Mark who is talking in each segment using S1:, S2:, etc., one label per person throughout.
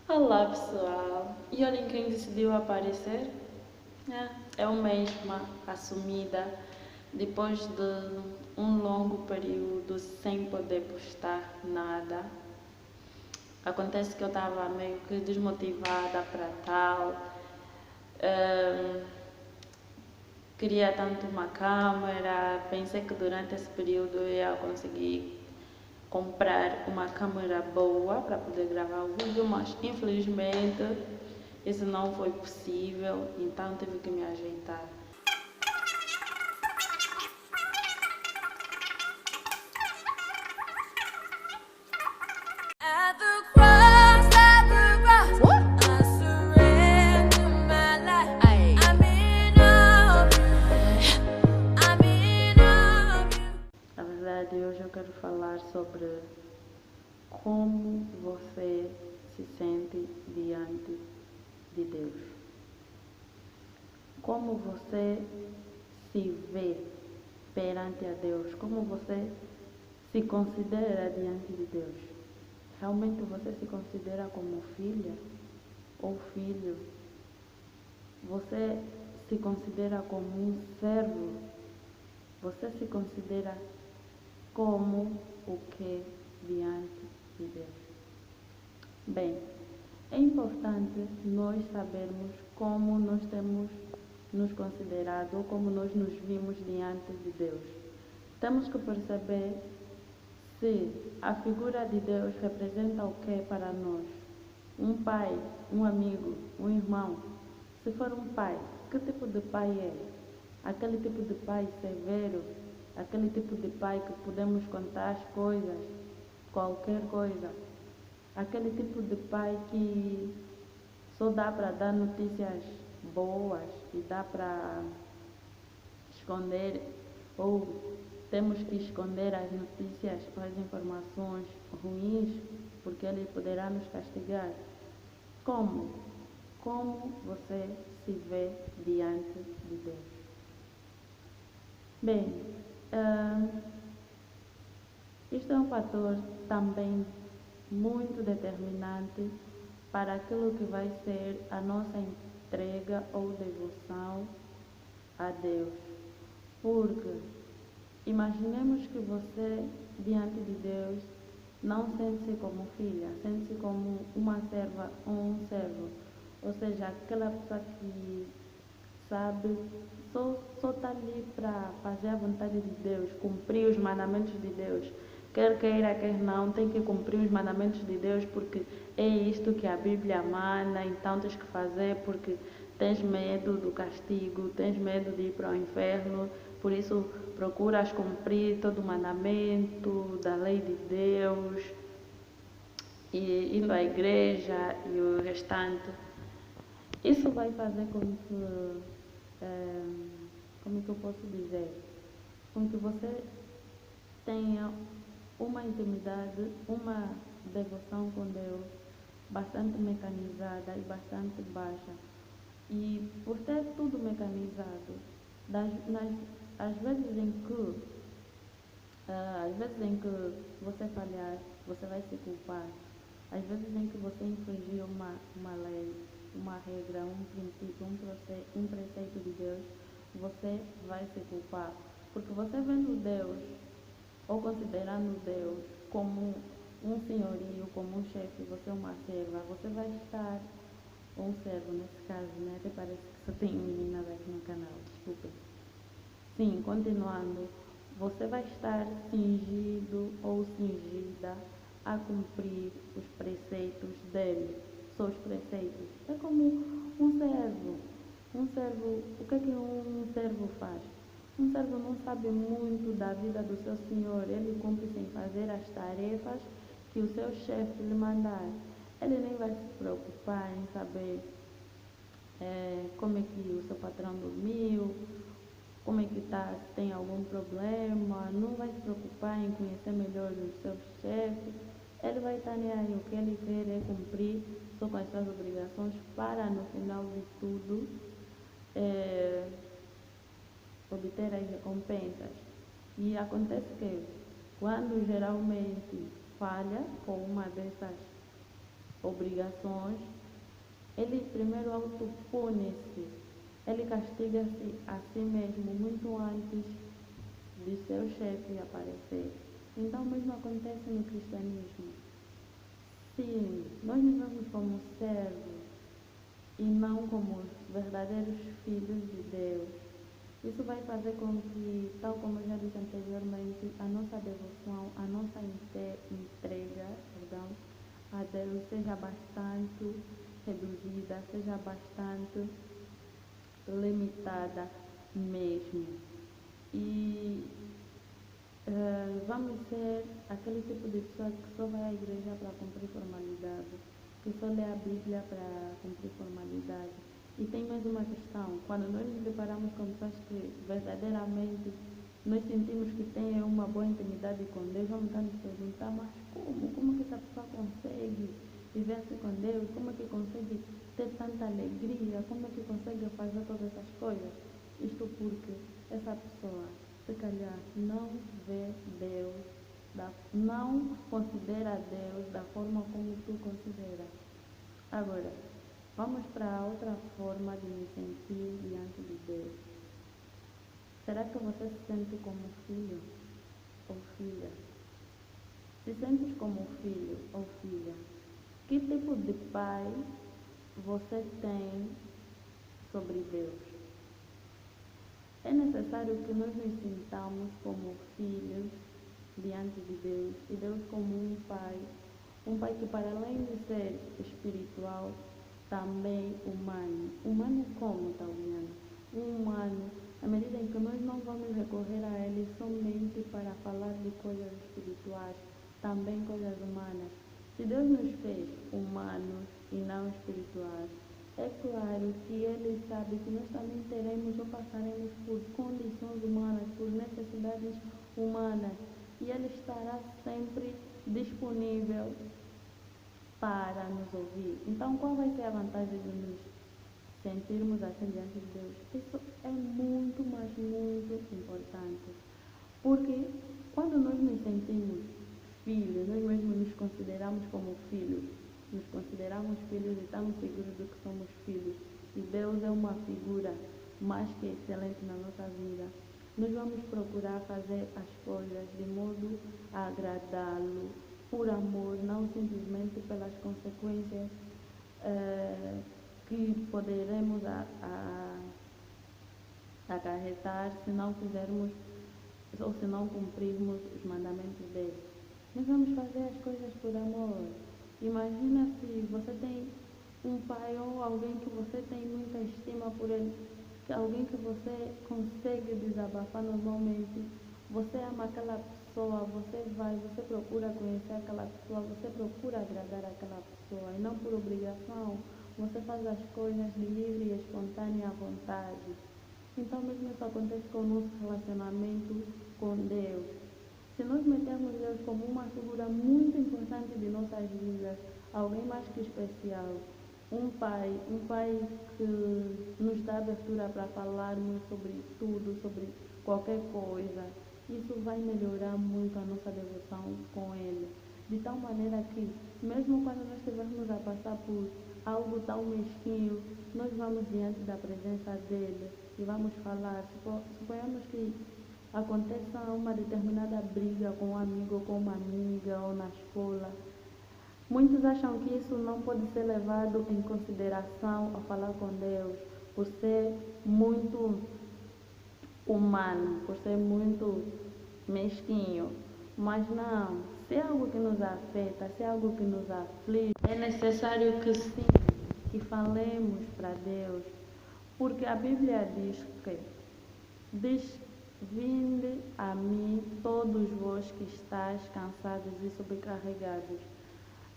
S1: Olá pessoal, e olhem quem decidiu aparecer? É eu mesma, assumida, depois de um longo período sem poder postar nada. Acontece que eu estava meio que desmotivada para tal, hum, queria tanto uma câmera, pensei que durante esse período eu ia conseguir comprar uma câmera boa para poder gravar o vídeo, mas infelizmente isso não foi possível, então tive que me ajeitar.
S2: At the cross, I surrender my life. I'm in awe of you. I'm in awe of you.
S1: Na verdade, hoje eu quero falar sobre como você se sente diante de Deus. Como você se vê perante a Deus. Como você se considera diante de Deus. Realmente você se considera como filha ou filho? Você se considera como um servo? Você se considera como o que diante de Deus? Bem, é importante nós sabermos como nós temos nos considerado ou como nós nos vimos diante de Deus. Temos que perceber se a figura de Deus representa o que para nós. Um pai, um amigo, um irmão. Se for um pai, que tipo de pai é? Aquele tipo de pai severo, aquele tipo de pai que podemos contar as coisas, qualquer coisa. Aquele tipo de pai que só dá para dar notícias boas e dá para esconder ou temos que esconder as notícias ou as informações ruins porque ele poderá nos castigar. Como? Como você se vê diante de Deus? Bem, ah, isto é um fator também muito determinante para aquilo que vai ser a nossa entrega ou devoção a Deus. Porque imaginemos que você, diante de Deus, não sente-se como filha, sente-se como uma serva ou um servo. Ou seja, aquela pessoa que sabe, só está ali para fazer a vontade de Deus, cumprir os mandamentos de Deus. Quer queira, quer não, tem que cumprir os mandamentos de Deus porque é isto que a Bíblia manda, então tens que fazer porque tens medo do castigo, tens medo de ir para o inferno, por isso procuras cumprir todo o mandamento da lei de Deus, e indo à igreja e o restante. Isso vai fazer com que, como que eu posso dizer, com que você tenha uma intimidade, uma devoção com Deus bastante mecanizada e bastante baixa. E por ter tudo mecanizado, às vezes em que você falhar, você vai se culpar. Às vezes em que você infringir uma lei, uma regra, um princípio, um preceito de Deus, você vai se culpar. Porque você vendo Deus, ou considerando Deus como um senhorio, como um chefe, você é uma serva, você vai estar, ou um servo nesse caso, né? Até parece que só tem meninas aqui no canal, desculpem. Sim, continuando, você vai estar cingido ou cingida a cumprir os preceitos dele, só os preceitos. É como um servo. Um servo, o que é que um servo faz? Um servo não sabe muito da vida do seu senhor, ele cumpre sem fazer as tarefas que o seu chefe lhe mandar. Ele nem vai se preocupar em saber como é que o seu patrão dormiu, como é que está, se tem algum problema, não vai se preocupar em conhecer melhor o seu chefe, ele vai estar nem aí, o que ele quer é cumprir só com as suas obrigações para no final de tudo obter as recompensas. E acontece que quando geralmente falha com uma dessas obrigações, ele primeiro autopune-se, ele castiga-se a si mesmo muito antes de seu chefe aparecer. Então, o mesmo acontece no cristianismo. Se nós nos vemos como servos e não como verdadeiros filhos de Deus, isso vai fazer com que, tal como eu já disse anteriormente, a nossa devoção, a nossa entrega, a Deus seja bastante reduzida, seja bastante limitada mesmo. E vamos ser aquele tipo de pessoa que só vai à igreja para cumprir formalidade, que só lê a Bíblia para cumprir formalidade. E tem mais uma questão: quando nós nos deparamos com pessoas que verdadeiramente nós sentimos que têm uma boa intimidade com Deus, vamos estar nos perguntar, mas como que essa pessoa consegue viver assim com Deus? Como é que consegue ter tanta alegria? Como é que consegue fazer todas essas coisas? Isto porque essa pessoa, se calhar, não vê Deus, não considera Deus da forma como tu consideras. Agora, vamos para outra forma de me sentir diante de Deus. Será que você se sente como filho ou filha? Se sentes como filho ou filha, que tipo de pai você tem sobre Deus? É necessário que nós nos sintamos como filhos diante de Deus, e Deus como um pai que, para além de ser espiritual, também humano. Humano como, Tauliana? Um humano, à medida em que nós não vamos recorrer a Ele somente para falar de coisas espirituais, também coisas humanas. Se Deus nos fez humanos e não espirituais, é claro que Ele sabe que nós também teremos ou passaremos por condições humanas, por necessidades humanas, e Ele estará sempre disponível para nos ouvir. Então, qual vai ser a vantagem de nos sentirmos assim diante de Deus? Isso é muito, mas muito importante, porque quando nós nos sentimos filhos, nós mesmos nos consideramos como filhos, nos consideramos filhos e estamos seguros de que somos filhos, e Deus é uma figura mais que excelente na nossa vida. Nós vamos procurar fazer as coisas de modo a agradá-lo, por amor, não simplesmente pelas consequências que poderemos acarretar se não fizermos ou se não cumprirmos os mandamentos dele. Nós vamos fazer as coisas por amor. Imagina se você tem um pai ou alguém que você tem muita estima por ele, alguém que você consegue desabafar normalmente. Você ama aquela pessoa, você procura conhecer aquela pessoa, você procura agradar aquela pessoa, e não por obrigação. Você faz as coisas de livre e espontânea vontade. Então, mesmo isso acontece com o nosso relacionamento com Deus. Se nós metermos Deus como uma figura muito importante de nossas vidas, alguém mais que especial, um pai que nos dá abertura para falarmos sobre tudo, sobre qualquer coisa, isso vai melhorar muito a nossa devoção com Ele. De tal maneira que, mesmo quando nós estivermos a passar por algo tão mesquinho, nós vamos diante da presença dEle e vamos falar. Suponhamos que aconteça uma determinada briga com um amigo ou com uma amiga ou na escola. Muitos acham que isso não pode ser levado em consideração ao falar com Deus, por ser muito humano, por ser muito mesquinho. Mas não, se é algo que nos afeta, se é algo que nos aflige, é necessário que sim, que falemos para Deus, porque a Bíblia diz: vinde a mim todos vós que estáis cansados e sobrecarregados.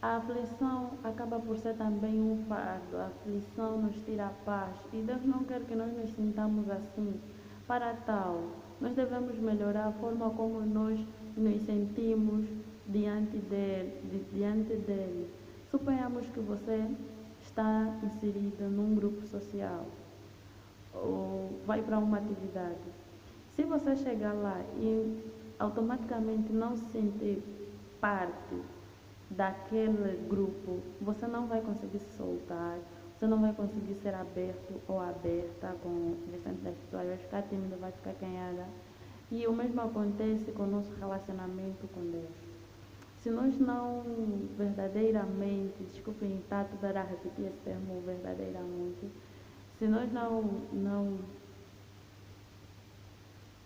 S1: A aflição acaba por ser também um fardo, a aflição nos tira a paz, e Deus não quer que nós nos sintamos assim. Para tal, nós devemos melhorar a forma como nós nos sentimos diante dele. Suponhamos que você está inserida num grupo social ou vai para uma atividade. Se você chegar lá e automaticamente não se sentir parte daquele grupo, você não vai conseguir se soltar, você não vai conseguir ser aberto ou aberta com o restante das pessoas, vai ficar tímido, vai ficar canhada. E o mesmo acontece com o nosso relacionamento com Deus. Se nós não verdadeiramente, desculpem, está tudo a repetir esse termo verdadeiramente, se nós não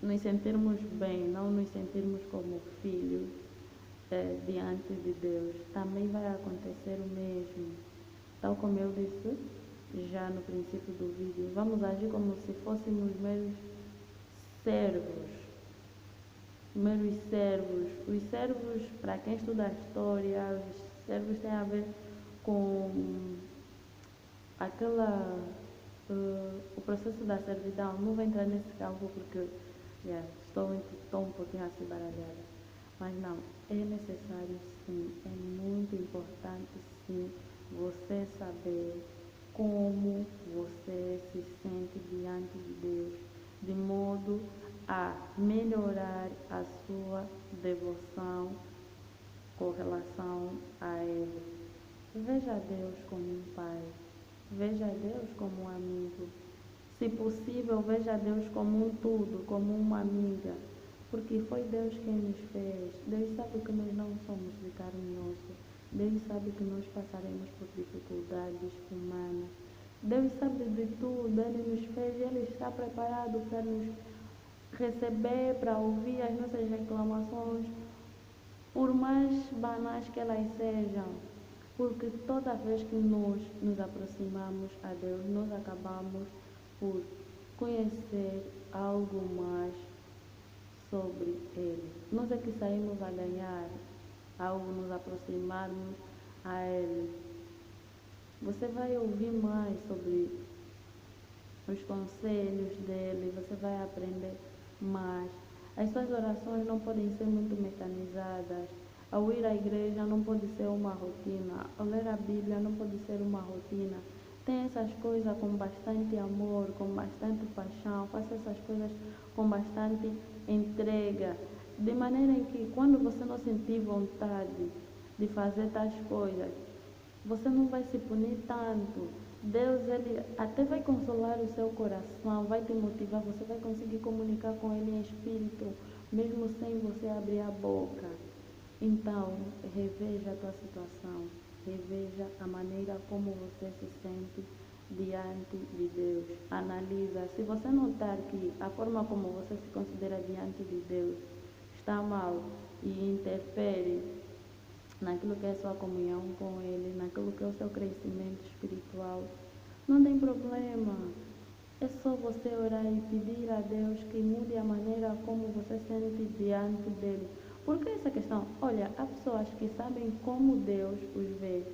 S1: nos sentirmos bem, não nos sentirmos como filhos diante de Deus, também vai acontecer o mesmo. Tal como eu disse já no princípio do vídeo, vamos agir como se fôssemos meros servos. Meros servos. Os servos, para quem estuda a história, os servos têm a ver com o processo da servidão. Não vou entrar nesse campo porque estou um pouquinho assim baralhada. Mas não, é necessário sim, é muito importante sim você saber como você se sente diante de Deus, de modo a melhorar a sua devoção com relação a Ele. Veja Deus como um pai, veja Deus como um amigo. Se possível, veja Deus como um tudo, como uma amiga, porque foi Deus quem nos fez. Deus sabe que nós não somos de carne e osso. Deus sabe que nós passaremos por dificuldades humanas. Deus sabe de tudo, Ele nos fez e Ele está preparado para nos receber, para ouvir as nossas reclamações, por mais banais que elas sejam. Porque toda vez que nós nos aproximamos a Deus, nós acabamos por conhecer algo mais sobre Ele. Nós é que saímos a ganhar ao nos aproximarmos a Ele. Você vai ouvir mais sobre os conselhos dele, você vai aprender mais. As suas orações não podem ser muito mecanizadas. Ao ir à igreja não pode ser uma rotina. Ao ler a Bíblia não pode ser uma rotina. Tenha essas coisas com bastante amor, com bastante paixão. Faça essas coisas com bastante entrega. De maneira em que quando você não sentir vontade de fazer tais coisas, você não vai se punir tanto. Deus, Ele até vai consolar o seu coração, vai te motivar, você vai conseguir comunicar com Ele em espírito, mesmo sem você abrir a boca. Então, reveja a tua situação, reveja a maneira como você se sente diante de Deus. Analisa. Se você notar que a forma como você se considera diante de Deus está mal e interfere naquilo que é sua comunhão com Ele, naquilo que é o seu crescimento espiritual, não tem problema. É só você orar e pedir a Deus que mude a maneira como você sente diante dEle. Porque essa questão, olha, há pessoas que sabem como Deus os vê,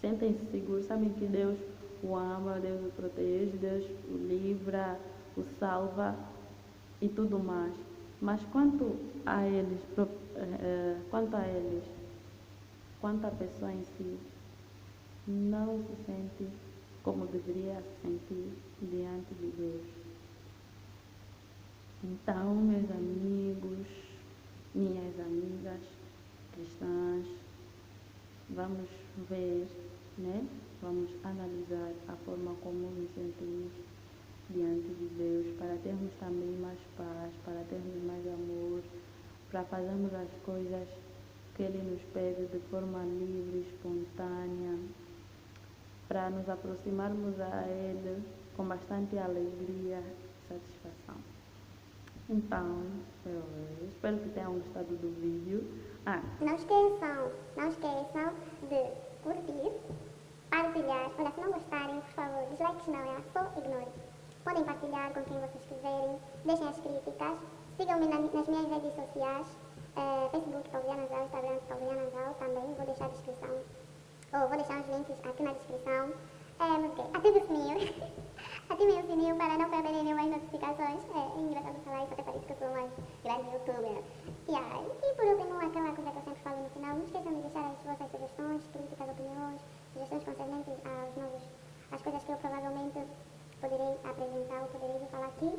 S1: sentem-se seguros, sabem que Deus o ama, Deus o protege, Deus o livra, o salva e tudo mais. Mas quanto a eles, quanto a pessoa em si não se sente como deveria se sentir diante de Deus. Então, meus amigos, minhas amigas cristãs, vamos ver, né? Vamos analisar a forma como nos sentimos diante de Deus, para termos também mais paz, para termos mais amor, para fazermos as coisas que Ele nos pede de forma livre, espontânea, para nos aproximarmos a Ele com bastante alegria e satisfação. Então, eu espero que tenham gostado do vídeo.
S3: Não esqueçam de curtir, partilhar. Olha, se não gostarem, por favor, dislikes não, só ignore. Podem partilhar com quem vocês quiserem, deixem as críticas, sigam-me nas minhas redes sociais, Facebook Pauliana Zau, Instagram Pauliana Zau também, vou deixar a descrição, ou vou deixar os links aqui na descrição. Ative o sininho, ativem o sininho para não perderem nenhuma notificações. É engraçado falar isso, até parece que eu sou mais grande youtuber. E por último, aquela coisa que eu sempre falo no final, não esqueçam de deixar as vossas sugestões, críticas, opiniões, sugestões concernentes às coisas que eu provavelmente poderei apresentar ou poderei falar aqui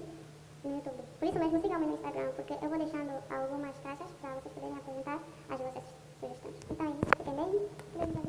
S3: no YouTube. Por isso mesmo, sigam-me no Instagram, porque eu vou deixando algumas caixas para vocês poderem apresentar as vossas sugestões. Então é isso. Fiquem bem.